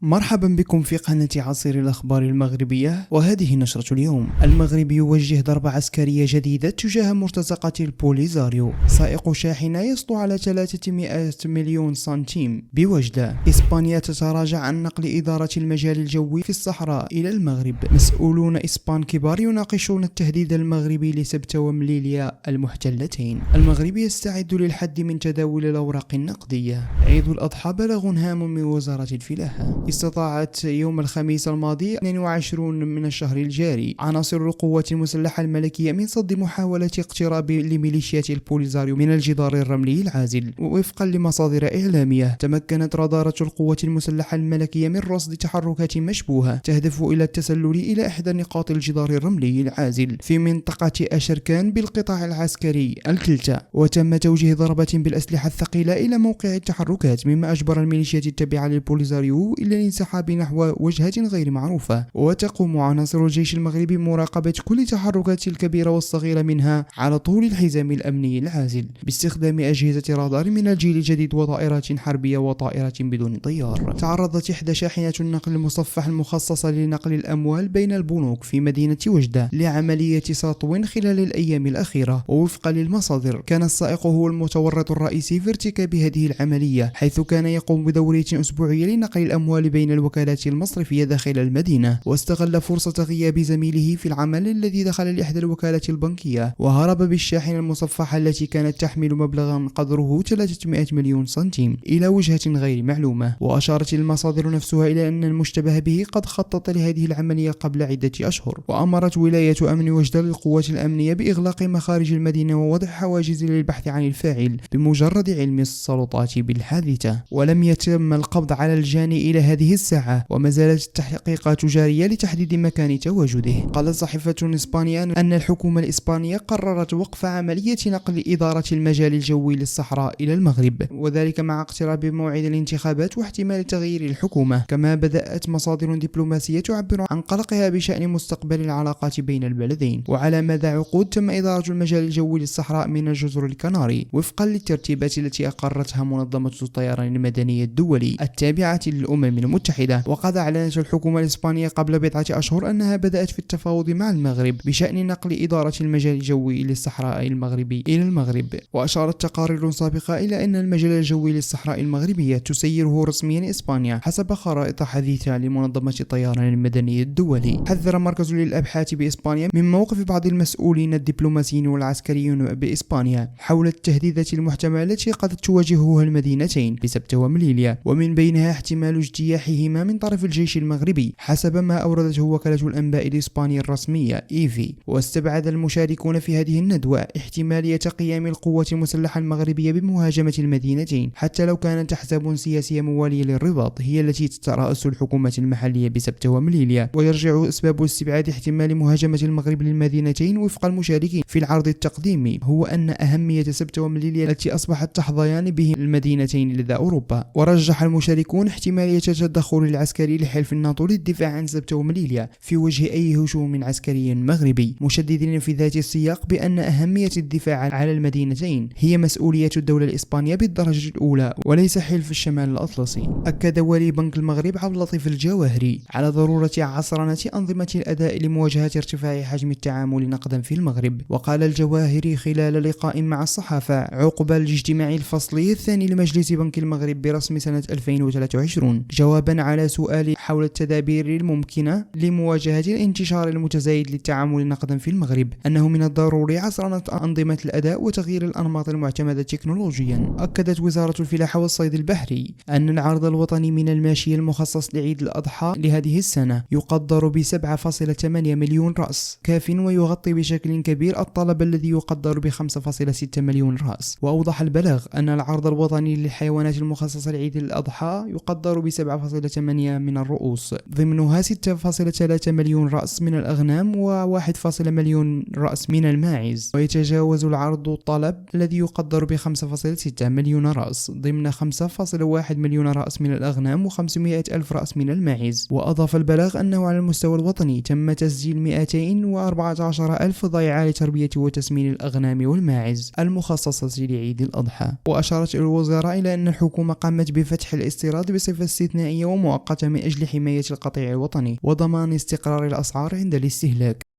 مرحبا بكم في قناة عصير الأخبار المغربية، وهذه نشرة اليوم. المغرب يوجه ضربة عسكرية جديدة تجاه مرتزقة البوليزاريو. سائق شاحنة يسطو على 300 مليون سنتيم بوجدة. إسبانيا تتراجع عن نقل إدارة المجال الجوي في الصحراء إلى المغرب. مسؤولون إسبان كبار يناقشون التهديد المغربي لسبتة ومليليا المحتلتين. المغرب يستعد للحد من تداول الأوراق النقدية. عيد الأضحى بلغ هام من وزارة الفلاحة. استطاعت يوم الخميس الماضي 22 من الشهر الجاري عناصر القوات المسلحة الملكية من صد محاولة اقتراب لميليشيات البوليزاريو من الجدار الرملي العازل. وفقا لمصادر إعلامية، تمكنت رادارة القوات المسلحة الملكية من رصد تحركات مشبوهة تهدف إلى التسلل إلى إحدى نقاط الجدار الرملي العازل في منطقة أشركان بالقطاع العسكري الكلتا، وتم توجيه ضربة بالأسلحة الثقيلة إلى موقع التحركات، مما أجبر الميليشيات التابعة للبوليزاريو إلى الانسحاب نحو وجهة غير معروفة. وتقوم عناصر الجيش المغربي بمراقبة كل تحركات الكبيرة والصغيرة منها على طول الحزام الأمني العازل باستخدام أجهزة رادار من الجيل الجديد وطائرات حربية وطائرات بدون طيار. تعرضت إحدى شاحنات النقل المصفح المخصصة لنقل الأموال بين البنوك في مدينة وجدة لعملية سطو خلال الأيام الأخيرة، ووفقا للمصادر كان السائق هو المتورط الرئيسي في ارتكاب هذه العملية، حيث كان يقوم بدورية أسبوعية لنقل الأموال بين الوكالات المصرفية داخل المدينة، واستغل فرصة غياب زميله في العمل الذي دخل لإحدى الوكالات البنكية وهرب بالشاحنة المصفحة التي كانت تحمل مبلغا قدره 300 مليون سنتيم إلى وجهة غير معلومة. وأشارت المصادر نفسها إلى أن المشتبه به قد خطط لهذه العملية قبل عدة أشهر. وأمرت ولاية أمن وجدة للقوات الأمنية بإغلاق مخارج المدينة ووضع حواجز للبحث عن الفاعل بمجرد علم السلطات بالحادثة. ولم يتم القبض على الجاني إلى هذه الساعة، وما زالت التحقيقات جارية لتحديد مكان تواجده. قالت صحيفة إسبانيا أن الحكومة الإسبانية قررت وقف عملية نقل إدارة المجال الجوي للصحراء إلى المغرب، وذلك مع اقتراب موعد الانتخابات واحتمال تغيير الحكومة. كما بدأت مصادر دبلوماسية تعبر عن قلقها بشأن مستقبل العلاقات بين البلدين، وعلى مدى عقود تم إدارة المجال الجوي للصحراء من الجزر الكناري وفقا للترتيبات التي أقرتها منظمة الطيران المدني الدولي التابعة للأمم المتحدة. وقد أعلنت الحكومة الإسبانية قبل بضعة أشهر أنها بدأت في التفاوض مع المغرب بشأن نقل إدارة المجال الجوي للصحراء المغربي إلى المغرب. وأشارت تقارير سابقة إلى أن المجال الجوي للصحراء المغربية تسيره رسميا إسبانيا حسب خرائط حديثة لمنظمة الطيران المدني الدولي. حذر مركز للأبحاث بإسبانيا من موقف بعض المسؤولين الدبلوماسيين والعسكريين بإسبانيا حول التهديدات المحتملة التي قد تواجهها المدينتين بسبتة ومليليا، ومن بينها احتمال اجتياحهما من طرف الجيش المغربي حسب ما أوردته وكالة الأنباء الإسبانية الرسمية إيفي. واستبعد المشاركون في هذه الندوة احتمالية قيام القوات المسلحة المغربية بمهاجمة المدينتين، حتى لو كانت أحزاب سياسية موالية للرباط هي التي تترأس الحكومة المحلية بسبتة ومليليا. ويرجع أسباب استبعاد احتمال مهاجمة المغرب للمدينتين وفق المشاركين في العرض التقديمي هو أن أهمية سبتة ومليليا التي أصبحت تحظيان به المدينتين لدى أوروبا. ورجح المشاركون احتمالية التدخل العسكري لحلف الناتو للدفاع عن سبتة ومليليا في وجه أي هجوم عسكري مغربي، مشددين في ذات السياق بأن أهمية الدفاع على المدينتين هي مسؤولية الدولة الإسبانية بالدرجة الأولى وليس حلف الشمال الأطلسي. أكد ولي بنك المغرب عبد اللطيف الجواهري على ضرورة عصرنة أنظمة الأداء لمواجهة ارتفاع حجم التعامل نقدا في المغرب. وقال الجواهري خلال لقاء مع الصحافة عقب الاجتماع الفصلي الثاني لمجلس بنك المغرب برسم سنة 2023 جوابا على سؤال حول التدابير الممكنة لمواجهة الانتشار المتزايد للتعامل نقدا في المغرب أنه من الضروري عصرنة أنظمة الأداء وتغيير الأنماط المعتمدة تكنولوجيا. أكدت وزارة الفلاحة والصيد البحري أن العرض الوطني من الماشية المخصص لعيد الأضحى لهذه السنة يقدر ب7.8 مليون رأس كاف ويغطي بشكل كبير الطلب الذي يقدر ب5.6 مليون رأس. وأوضح البلاغ أن العرض الوطني للحيوانات المخصصة لعيد الأضحى يقدر ب7.8 من الرؤوس، ضمنها 6.3 مليون رأس من الأغنام و1 مليون رأس من الماعز. ويتجاوز العرض الطلب الذي يقدر ب 5.6 مليون رأس، ضمن 5.1 مليون رأس من الأغنام و500 ألف رأس من الماعز. وأضاف البلاغ أنه على المستوى الوطني تم تسجيل 214 ألف ضيعة لتربية وتسمين الأغنام والماعز المخصصة لعيد الأضحى. وأشارت الوزارة إلى أن الحكومة قامت بفتح الاستيراد بصفة استثنائية ومؤقتة من أجل حماية القطيع الوطني وضمان استقرار الأسعار عند الاستهلاك.